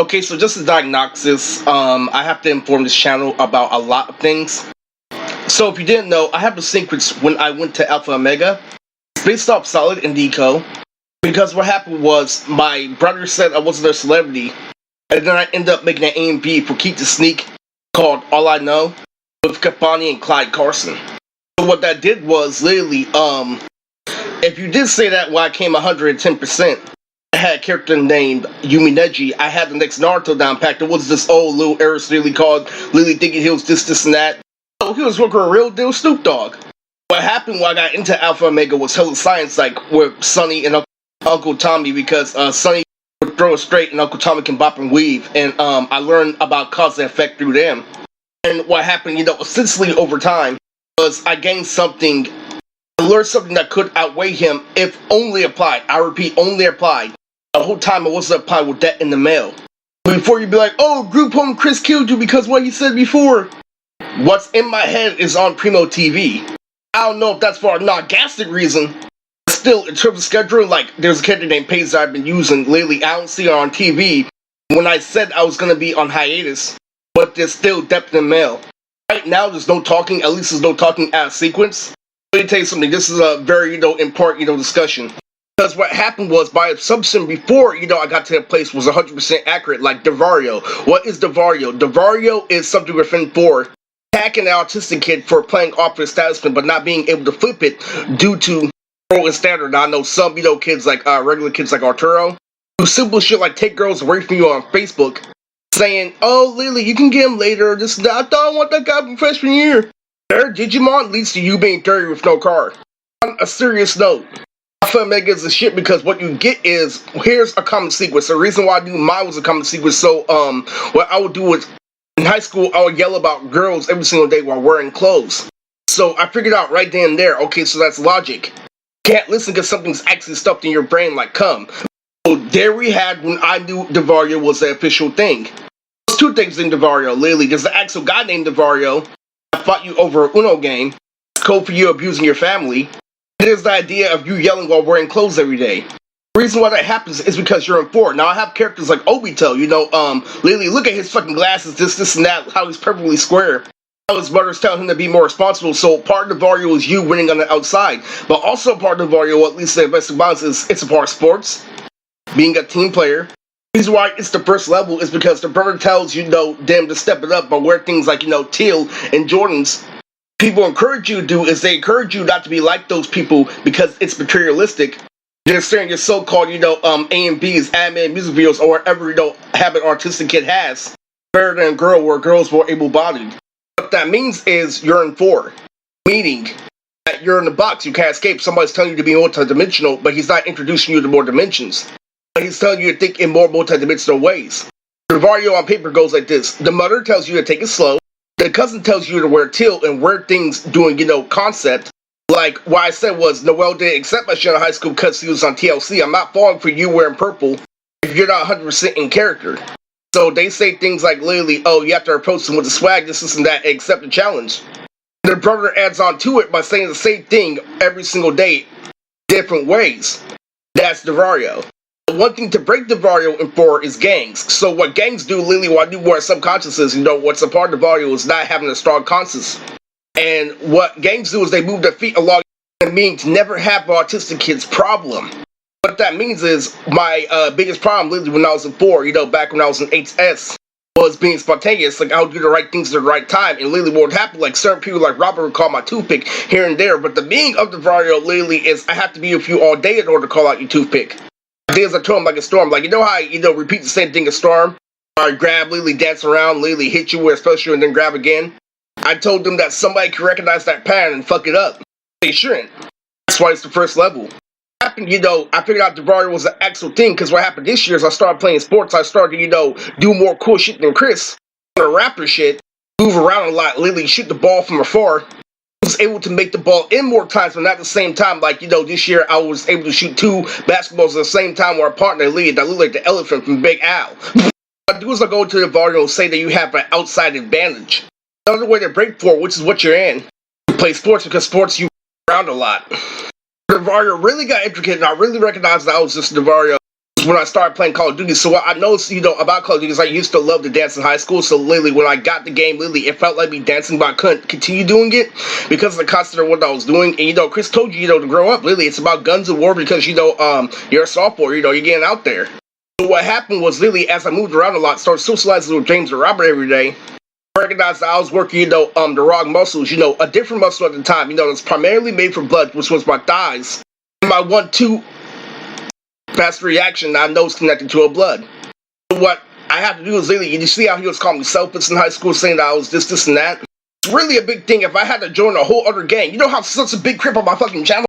Okay, so just a diagnosis, I have to inform this channel about a lot of things. So if you didn't know, I have a secret when I went to Alpha Omega. It's based off Solid and Deco. Because what happened was, my brother said I wasn't a celebrity. And then I ended up making an A&B for Keep the Sneak called All I Know with Capani and Clyde Carson. So what that did was, literally, if you did say that when I came 110%, I had a character named Yumi Neji. I had the next Naruto down packed. There was this old little Eris really called Lily thinking he was this, and that. So he was working a real deal Snoop Dogg. What happened when I got into Alpha Omega was Hella Science, like with Sonny and Uncle Tommy, because Sonny would throw it straight and Uncle Tommy can bop and weave. And I learned about cause and effect through them. And what happened, essentially over time, was I gained something, I learned something that could outweigh him if only applied. I repeat, only applied. The whole time it wasn't applied with that in the mail. Before you'd be like, oh, group home Chris killed you because what he said before. What's in my head is on Primo TV. I don't know if that's for a non-gastic reason. Still, in terms of scheduling, like, there's a character named Paige that I've been using lately. I don't see her on TV. When I said I was going to be on hiatus, but there's still depth in the mail. Right now, there's no talking, at least there's no talking out of sequence. Let me tell you something, this is a very, important, discussion. Because what happened was, by assumption before, I got to that place was 100% accurate, like Devario. What is Devario? Devario is something within 4. Attacking an autistic kid for playing off his establishment, but not being able to flip it due to role and standard. Now, I know some, kids like, regular kids like Arturo, do simple shit like take girls away from you on Facebook, saying, oh, Lily, you can get him later, I thought I want that guy from freshman year. Their Digimon leads to you being 30 with no car. On a serious note, Alpha Omega is the shit because what you get is, here's a common sequence. The reason why I knew mine was a common sequence, so, what I would do is, in high school, I would yell about girls every single day while wearing clothes. So I figured out right then and there, okay, so that's logic. Can't listen because something's actually stuffed in your brain like cum. So there we had when I knew Devario was the official thing. There's 2 things in Devario, literally. There's the actual guy named Devario that fought you over a Uno game. It's code for you abusing your family. And there's the idea of you yelling while wearing clothes every day. The reason why that happens is because you're in 4. Now I have characters like Obito, Lily, look at his fucking glasses, this and that, how he's perfectly square. How his mother's telling him to be more responsible, so part of the Devario is you winning on the outside. But also part of the Devario, at least the domestic violence, is it's a part of sports, being a team player. The reason why it's the first level is because the brother tells them to step it up, but wear things like, Teal and Jordans. People encourage you to do is they encourage you not to be like those people because it's materialistic. They're saying your so-called, A&Bs, anime music videos, or whatever, habit artistic kid has. Better than a girl where girls were able-bodied. What that means is you're in 4. Meaning that you're in the box, you can't escape. Somebody's telling you to be multidimensional, but he's not introducing you to more dimensions. But he's telling you to think in more multidimensional ways. The Devario on paper goes like this. The mother tells you to take it slow. The cousin tells you to wear teal and wear things doing, concept. Like, what I said was, Noelle didn't accept my shit in high school because he was on TLC. I'm not falling for you wearing purple if you're not 100% in character. So they say things like, literally, oh, you have to approach them with the swag, this and that, and accept the challenge. Their brother adds on to it by saying the same thing every single day, different ways. That's Devario. One thing to break Devario in 4 is gangs. So what gangs do, literally, what I do more subconscious is, what's a part of Devario is not having a strong conscience. And what gangs do is they move their feet along and mean to never have an autistic kid's problem. What that means is my biggest problem, literally, when I was in 4, back when I was in HS, was being spontaneous. Like, I would do the right things at the right time, and literally what would happen, like, certain people like Robert would call my toothpick here and there, but the meaning of the Devario, literally, is I have to be with you all day in order to call out your toothpick. Days I told him like a storm, like, how repeat the same thing a storm, or grab, literally dance around, literally hit you with a special and then grab again. I told them that somebody can recognize that pattern and fuck it up. They shouldn't. That's why it's the first level. Happened, I figured out Devario was an actual thing, because what happened this year is I started playing sports, I started to, do more cool shit than Chris. The rapper shit, move around a lot, literally shoot the ball from afar. I was able to make the ball in more times, but not at the same time. Like, this year I was able to shoot 2 basketballs at the same time with a partner lead that looked like the elephant from Big Al. What I do is I go to the Devario and say that you have an outside advantage. Another way to break 4, which is what you're in. You play sports because sports you around a lot. Devario really got intricate, and I really recognized that I was just Devario when I started playing Call of Duty. So what I noticed, about Call of Duty is I used to love to dance in high school. So literally, when I got the game, literally, it felt like me dancing, but I couldn't continue doing it because of the concept of what I was doing. And Chris told you, to grow up. Literally, it's about guns and war because you're a sophomore. You're getting out there. So what happened was literally, as I moved around a lot, started socializing with James and Robert every day. I recognized that I was working, the wrong muscles. A different muscle at the time. That's primarily made for blood, which was my thighs. And my 1-2 fast reaction I know is connected to a blood. What I have to do is literally, you see how he was calling me selfish in high school, saying that I was this, and that? It's really a big thing. If I had to join a whole other gang, you know how such a big crip on my fucking channel